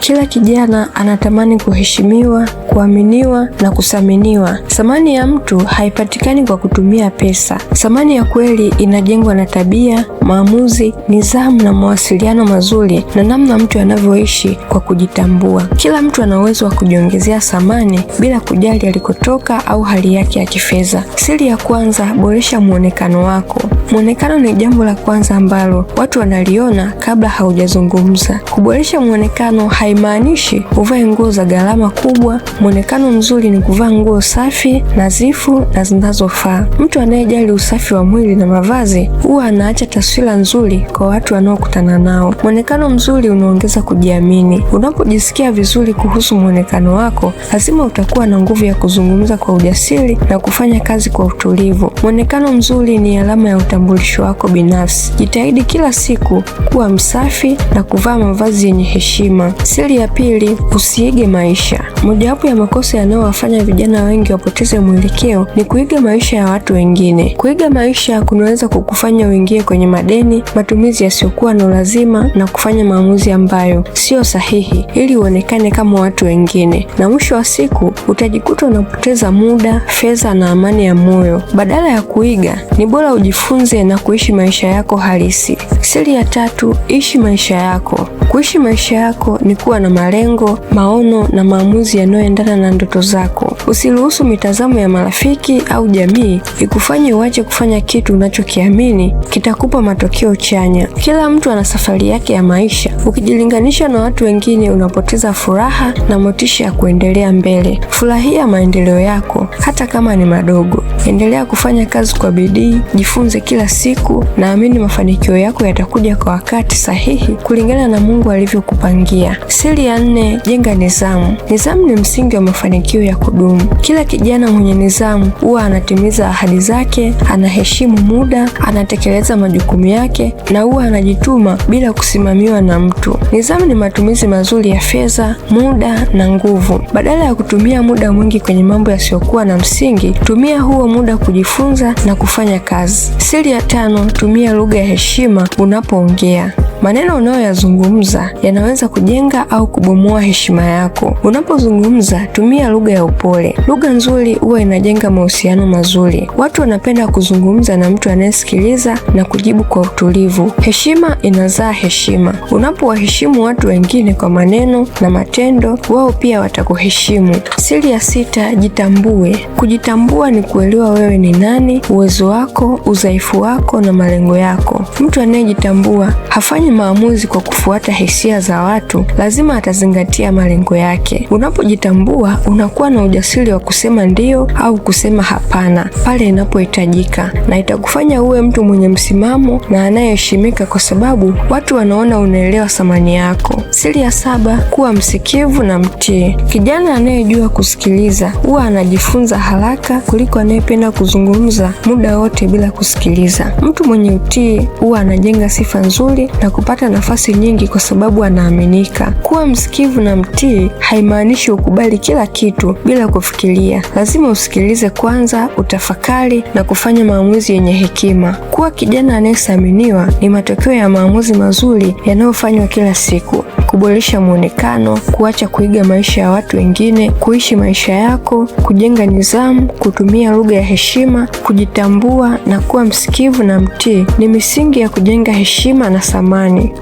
Kila kijana anatamani kuheshimiwa, kuaminiwa na kuthaminiwa. Thamani ya mtu haipatikani kwa kutumia pesa. Thamani ya kweli inajengwa na tabia, maamuzi, nidhamu na mawasiliano mazuri na namna mtu anavyoishi kwa kujitambua. Kila mtu ana uwezo wa kujiongezea thamani bila kujali alikotoka au hali yake ya kifedha. Siri ya kwanza, boresha muonekano wako. Muonekano ni jambo la kwanza ambalo watu wanaliona kabla haujazungumza. Kuboresha muonekano haimaanishi uvae nguo za gharama kubwa. Muonekano mzuri ni kuvaa nguo safi, nadhifu na zinazofaa. Mtu anayejali usafi wa mwili na mavazi huwa anaacha taswira nzuri kwa watu wanaokutana nao. Muonekano mzuri unaongeza kujiamini. Unapojisikia vizuri kuhusu muonekano wako, lazima utakuwa na nguvu ya kuzungumza kwa ujasiri na kufanya kazi kwa utulivu. Muonekano mzuri ni alama ya utambulisho wako binafsi. Jitahidi kila siku kuwa msafi na kuvaa mavazi yenye heshima. Siri ya pili, usiige maisha. Mojawapo ya makosa yanayowafanya vijana wengi wapoteze mwelekeo ni kuiga maisha ya watu wengine. Kuiga maisha kunaweza kukufanya uingie kwenye madeni, matumizi yasiyokuwa na lazima na kufanya maamuzi ambayo sio sahihi ili uonekane kama watu wengine, na mwisho wa siku utajikuta unapoteza muda, fedha na amani ya moyo. Badala ya kuiga, ni bora ujifunze na kuishi maisha yako halisi. Siri ya tatu, ishi maisha yako. Kuishi maisha yako ni kuwa na malengo, maono na maamuzi yanayoendana na ndoto zako. Usiruhusu mitazamo ya marafiki au jamii ikufanye uache kufanya kitu unachokiamini kitakupa matokeo chanya. Kila mtu ana safari yake ya maisha. Ukijilinganisha na watu wengine, unapoteza furaha na motisha ya kuendelea mbele. Furahia maendeleo yako hata kama ni madogo. Endelea kufanya kazi kwa bidii, jifunze kila siku, na amini mafanikio yako yatakuja kwa wakati sahihi kulingana na Mungu alivyokupangia. Siri ya nne, jenga nidhamu. Nidhamu ni msingi wa mafanikio ya kudumu. Kila kijana mwenye nidhamu huwa anatimiza ahadi zake, anaheshimu muda, anatekeleza majukumu yake na huwa anajituma bila kusimamiwa na mtu. Nidhamu ni matumizi mazuri ya fedha, muda na nguvu. Badala ya kutumia muda mwingi kwenye mambo yasiyokuwa na msingi, tumia huo muda kujifunza na kufanya kazi. Siri ya tano, tumia lugha ya heshima unapoongea. Maneno unayoyazungumza yanaweza kujenga au kubomoa heshima yako. Unapozungumza, tumia lugha ya upole. Lugha nzuri huwa inajenga mahusiano mazuri. Watu wanapenda kuzungumza na mtu anayesikiliza na kujibu kwa utulivu. Heshima inazaa heshima. Unapowaheshimu watu wengine kwa maneno na matendo, wao pia watakuheshimu. Siri ya sita, jitambue. Kujitambua ni kuelewa wewe ni nani, uwezo wako, udhaifu wako na malengo yako. Mtu anayejitambua hafanyi maamuzi kwa kufuata hisia za watu, lazima atazingatia malengo yake. Unapojitambua, unakuwa na ujasiri wa kusema ndio au kusema hapana pale inapohitajika, na itakufanya uwe mtu mwenye msimamo na anayeheshimika kwa sababu watu wanaona unaelewa thamani yako. Siri ya saba, kuwa msikivu na mtii. Kijana anayejua kusikiliza huwa anajifunza haraka kuliko anayependa kuzungumza muda wote bila kusikiliza. Mtu mwenye utii huwa anajenga sifa nzuri na kupata nafasi nyingi kwa sababu anaaminika. Kuwa msikivu na mtii haimaanishi ukubali kila kitu bila kufikiria. Lazima usikilize kwanza, utafakari na kufanya maamuzi yenye hekima. Kuwa kijana anayethaminiwa ni matokeo ya maamuzi mazuri yanayofanywa kila siku. Kuboresha muonekano, kuacha kuiga maisha ya watu wengine, kuishi maisha yako, kujenga nidhamu, kutumia lugha ya heshima, kujitambua na kuwa msikivu na mtii ni misingi ya kujenga heshima na thamani.